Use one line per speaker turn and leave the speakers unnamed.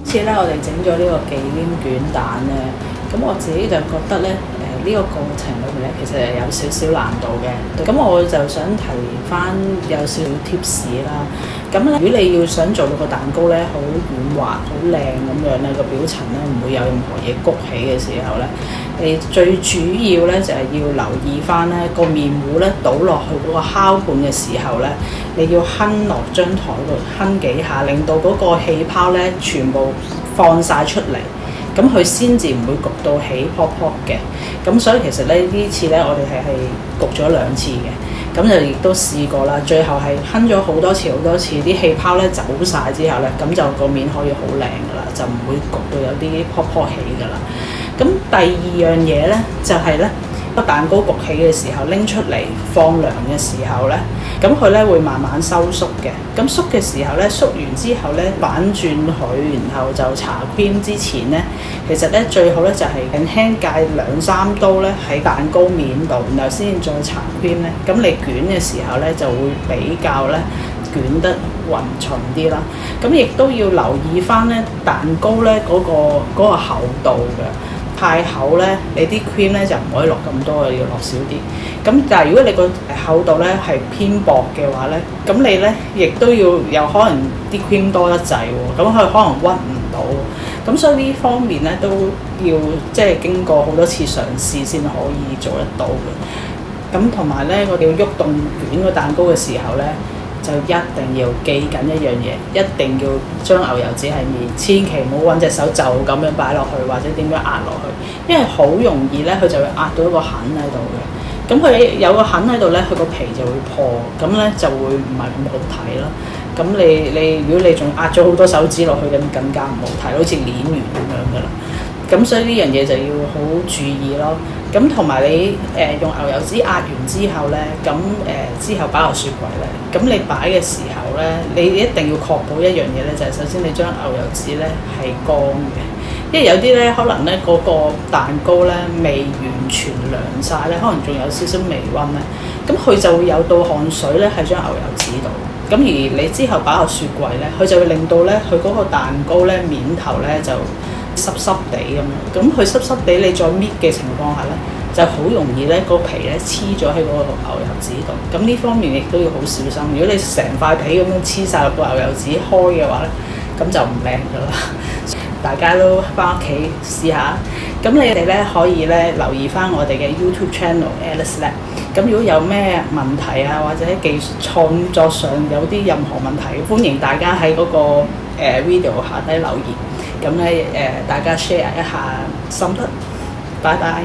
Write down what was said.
次咧，我哋整咗呢個忌廉卷蛋咧，咁我自己就覺得咧，呢個過程裏面咧，其實係有少少難度嘅。咁我就想提翻有少少 tips 啦。咁咧，如果你要想做到個蛋糕咧，好軟滑、好靚咁樣咧，個表層咧唔會有任何嘢谷起嘅時候咧，你最主要咧就係要留意翻咧個麵糊咧倒落去嗰個烤盤嘅時候咧，你要哼落張台度哼幾下，令到嗰個氣泡咧全部放晒出嚟。咁佢先至唔會焗到起泡泡嘅，咁所以其實咧呢次咧我哋係焗咗2次嘅，咁就亦都試過啦，最後係哼咗好多次，啲氣泡咧走晒之後咧，咁就個面可以好靚噶啦，就唔會焗到有啲泡泡起噶啦。咁第二樣嘢咧就係咧個蛋糕焗起嘅時候拎出嚟放涼嘅時候咧，咁佢咧會慢慢收縮嘅。咁縮嘅時候咧，縮完之後咧反轉佢，然後就搽 cream 之前咧，其實咧最好咧就係輕輕界2-3刀咧喺蛋糕面度，然後先再搽 cream 咧。咁你捲嘅時候咧就會比較咧捲得勻勻啲啦。咁亦都要留意翻咧蛋糕咧嗰個厚度嘅。太厚咧，你啲 cream 咧就唔可以落咁多嘅，要落少啲。咁但係如果你個厚度咧係偏薄嘅話咧，咁你咧亦都要有可能啲 cream 多得滯喎，咁佢可能屈唔到。咁所以呢方面咧都要即係經過好多次嘗試先可以做得到嘅。咁同埋咧，我哋要喐動捲個蛋糕嘅時候咧，就一定要記緊一樣嘢，一定要將牛油紙喺面，千祈唔好揾隻手就咁樣擺落去，或者點樣壓落去，因為好容易咧佢就會壓到一個痕喺度嘅。咁佢有個痕喺度咧，佢個皮就會破，咁咧就會唔係咁好睇啦。咁你如果你仲壓咗好多手指落去，咁更加唔好睇，好似攣完咁樣噶啦。咁所以呢樣嘢就要好注意咯。咁同埋你用牛油紙壓完之後咧，咁之後擺落雪櫃咧，咁你擺嘅時候咧，你一定要確保一樣嘢咧，就係首先你將牛油紙咧係乾嘅，因為有啲咧可能咧嗰個蛋糕咧未完全涼晒咧，可能仲有少少微溫咧，咁佢就會有道汗水咧喺張牛油紙度。咁而你之後擺落雪櫃咧，佢就會令到咧佢嗰個蛋糕咧面頭咧就濕濕地咁樣，咁佢濕濕地你再搣嘅情況下咧，就好容易咧個皮咧黐咗喺嗰個牛油紙度。咁呢方面亦都要好小心。如果你成塊皮咁樣黐晒落個牛油紙開嘅話咧，咁就唔靚噶啦。大家都翻屋企試下。咁你哋咧可以咧留意翻我哋嘅 YouTube channel Alice Lab。咁如果有咩問題啊，或者技術創作上有啲任何問題，歡迎大家喺嗰個video 下底留言。咁咧大家 share 一下心得，拜拜。